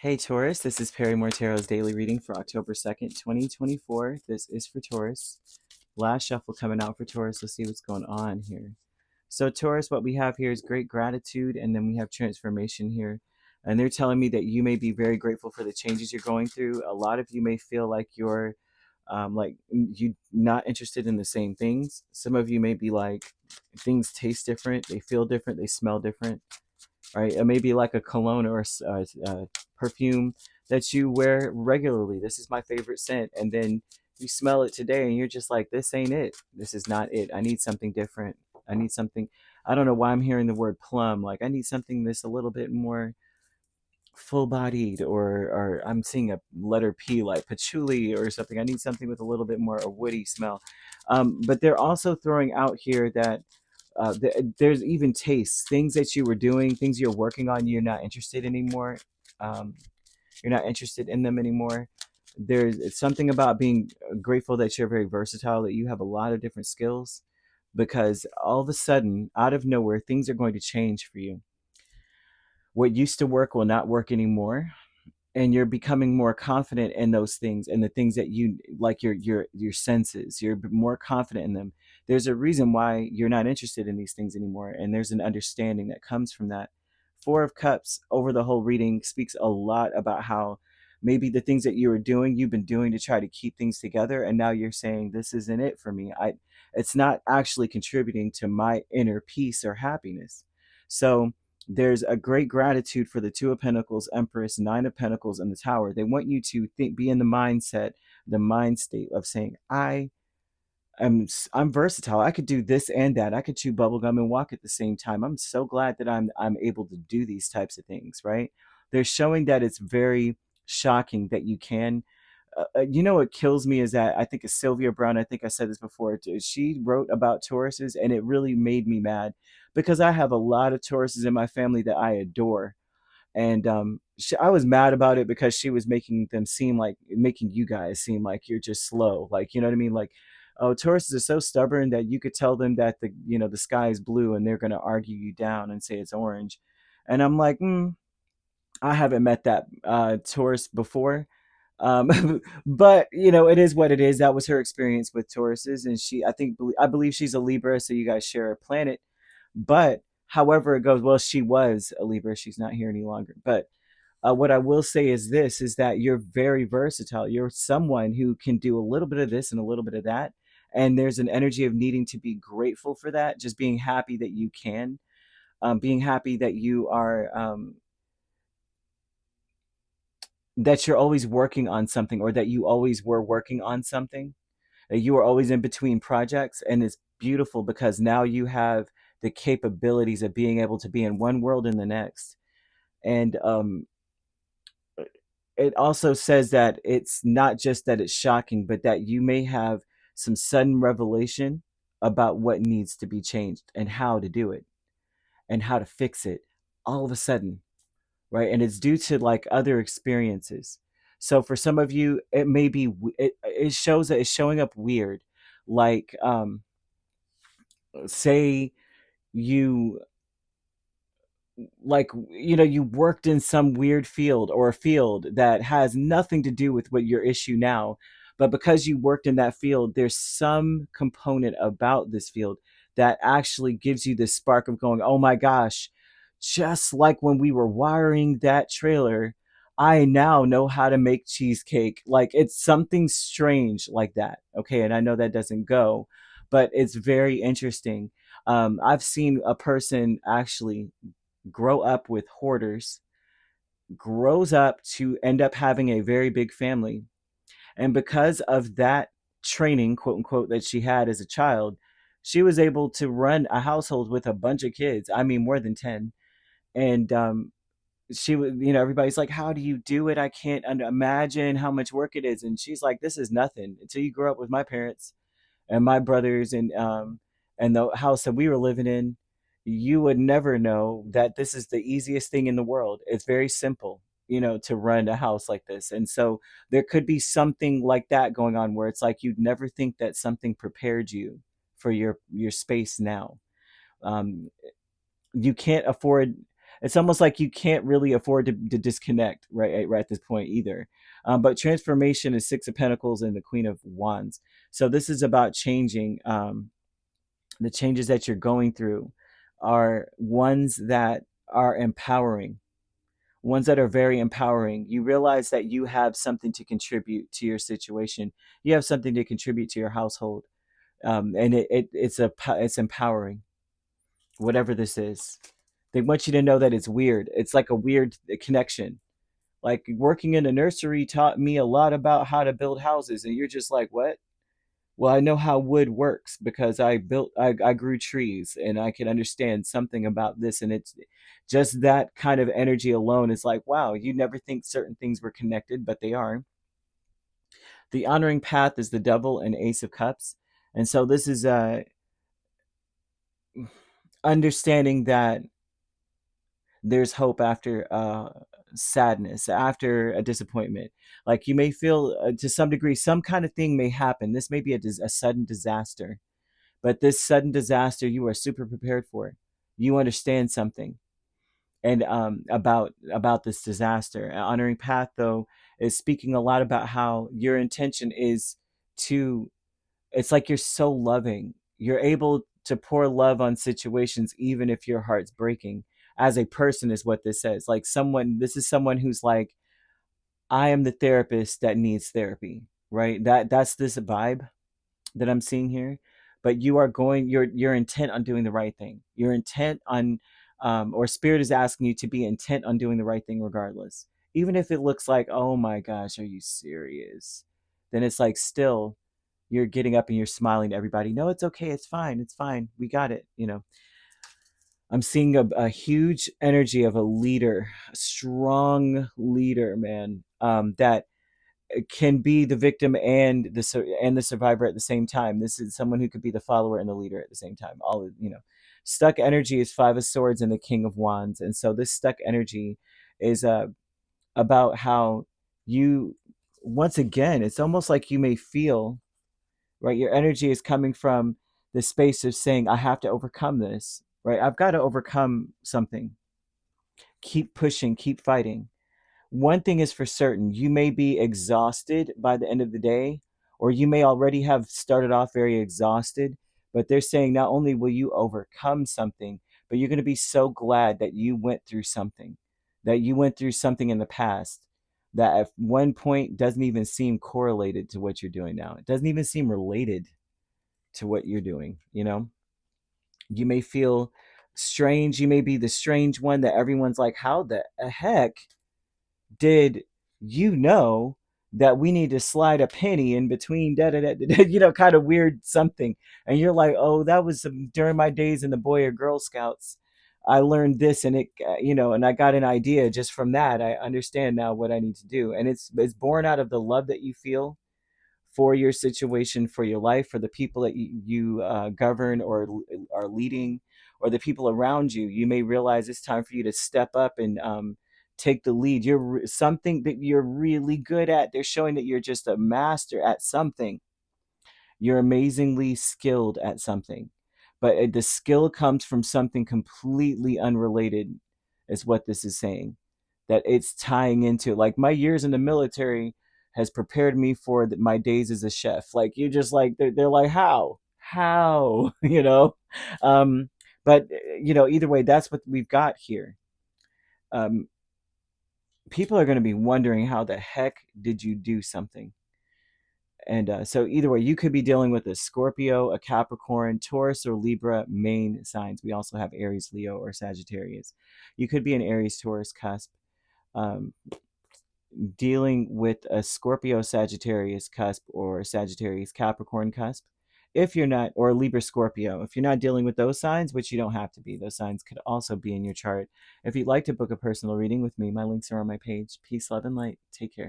Hey Taurus, this is Perrymore Tarot's daily reading for October 2nd, 2024. This is for Taurus. Last shuffle coming out for Taurus. Let's see what's going on here. So Taurus, what we have here is great gratitude, and then we have transformation here. And they're telling me that you may be very grateful for the changes you're going through. A lot of you may feel like you not interested in the same things. Some of you may be like, things taste different, they feel different, they smell different, right? It may be like a cologne or a perfume that you wear regularly. This is my favorite scent. And then you smell it today and you're just like, this ain't it. This is not it. I need something different. I need something. I don't know why I'm hearing the word plum. Like, I need something that's a little bit more full bodied, or I'm seeing a letter P like patchouli or something. I need something with a little bit more a woody smell. But they're also throwing out here that there's even tastes, things that you were doing, things you're working on, you're not interested anymore. Um, you're not interested in them anymore. It's something about being grateful that you're very versatile, that you have a lot of different skills, because all of a sudden, out of nowhere, things are going to change for you. What used to work will not work anymore, and you're becoming more confident in those things, and the things that you like, your senses, you're more confident in them. There's a reason why you're not interested in these things anymore, and there's an understanding that comes from that. Four of Cups over the whole reading speaks a lot about how maybe the things that you were doing, you've been doing to try to keep things together, and now you're saying, this isn't it for me. It's not actually contributing to my inner peace or happiness. So there's a great gratitude for the Two of Pentacles, Empress, Nine of Pentacles, and the Tower. They want you to be in the mindset, the mind state of saying, I'm versatile. I could do this and that. I could chew bubblegum and walk at the same time. I'm so glad that I'm able to do these types of things, right? They're showing that it's very shocking that you can. What kills me is that I think it's Sylvia Brown. I think I said this before. She wrote about Tauruses, and it really made me mad because I have a lot of Tauruses in my family that I adore. And I was mad about it because she was making you guys seem like you're just slow. Like, you know what I mean? Like, oh, Tauruses are so stubborn that you could tell them that the sky is blue and they're going to argue you down and say it's orange. And I'm like, I haven't met that Taurus before. But it is what it is. That was her experience with Tauruses, and I believe she's a Libra, so you guys share a planet. But however it goes, well, she was a Libra. She's not here any longer. But what I will say is that you're very versatile. You're someone who can do a little bit of this and a little bit of that. And there's an energy of needing to be grateful for that, just being happy that you can, being happy that you are, that you're always working on something, or that you always were working on something. You are always in between projects. And it's beautiful because now you have the capabilities of being able to be in one world and the next. And it also says that it's not just that it's shocking, but that you may have some sudden revelation about what needs to be changed and how to do it and how to fix it all of a sudden, right? And it's due to like other experiences. So for some of you, it may be it shows that it's showing up weird, like say you you worked in some weird field, or a field that has nothing to do with what your issue now, but because you worked in that field, there's some component about this field that actually gives you this spark of going, oh my gosh, just like when we were wiring that trailer, I now know how to make cheesecake. Like, it's something strange like that. Okay, and I know that doesn't go, but it's very interesting. I've seen a person actually grow up with hoarders, grows up to end up having a very big family. And because of that training, quote unquote, that she had as a child, she was able to run a household with a bunch of kids. I mean, more than 10. And she would, everybody's like, how do you do it? I can't imagine how much work it is. And she's like, this is nothing until you grow up with my parents and my brothers, and the house that we were living in. You would never know that this is the easiest thing in the world. It's very simple, to run a house like this. And so there could be something like that going on, where it's like you'd never think that something prepared you for your space now. um, you can't afford, it's almost like you can't really afford to disconnect right at this point either. But transformation is Six of Pentacles and the Queen of Wands. So this is about changing. The changes that you're going through are ones that are empowering, ones that are very empowering. You realize that you have something to contribute to your situation. You have something to contribute to your household, and it's empowering. Whatever this is, they want you to know that it's weird. It's like a weird connection. Like working in a nursery taught me a lot about how to build houses, and you're just like, what? Well, I know how wood works because I grew trees and I can understand something about this. And it's just that kind of energy alone is like, wow, you never think certain things were connected, but they are. The honoring path is the Devil and Ace of Cups. And so this is understanding that there's hope after sadness, after a disappointment. Like you may feel to some degree, some kind of thing may happen. This may be a sudden disaster. But this sudden disaster, you are super prepared for it. You understand something, and about this disaster. Honoring path, though, is speaking a lot about how your intention is to. It's like you're so loving. You're able to pour love on situations, even if your heart's breaking. As a person, is what this says. Like someone, this is someone who's like, I am the therapist that needs therapy, right? That's this vibe that I'm seeing here. But you are going, you're intent on doing the right thing. You're intent on, or spirit is asking you to be intent on doing the right thing regardless. Even if it looks like, oh my gosh, are you serious? Then it's like still you're getting up and you're smiling to everybody. No, it's okay. It's fine. It's fine. We got it. I'm seeing a huge energy of a leader, a strong leader, man, that can be the victim and the survivor at the same time. This is someone who could be the follower and the leader at the same time. Stuck energy is Five of Swords and the King of Wands, and so this stuck energy is about how you, once again, it's almost like you may feel right. Your energy is coming from the space of saying, "I have to overcome this." Right, I've got to overcome something. Keep pushing, keep fighting. One thing is for certain, you may be exhausted by the end of the day, or you may already have started off very exhausted, but they're saying not only will you overcome something, but you're going to be so glad that you went through something, in the past that at one point doesn't even seem correlated to what you're doing now. It doesn't even seem related to what you're doing. You may feel strange. You may be the strange one that everyone's like, how the heck did you know that we need to slide a penny in between da da da, da kind of weird something, and you're like, oh, that was during my days in the Boy or Girl Scouts. I learned this, and it and I got an idea just from that. I understand now what I need to do, and it's born out of the love that you feel for your situation, for your life, for the people that you govern or are leading, or the people around you. You may realize it's time for you to step up and take the lead. You're something that you're really good at. They're showing that you're just a master at something. You're amazingly skilled at something, but the skill comes from something completely unrelated, is what this is saying. That it's tying into, like, my years in the military has prepared me for my days as a chef. Like, you're just like, they're like, how, um, but either way, that's what we've got here. Um, People are going to be wondering, how the heck did you do something? And so either way, you could be dealing with a Scorpio, a Capricorn, Taurus, or Libra main signs. We also have Aries, Leo, or Sagittarius. You could be an Aries, Taurus cusp, um, dealing with a Scorpio, Sagittarius cusp, or Sagittarius, Capricorn cusp. If you're not, or Libra, Scorpio, if you're not dealing with those signs, which you don't have to be, those signs could also be in your chart. If you'd like to book a personal reading with me, my links are on my page. Peace, love, and light. Take care.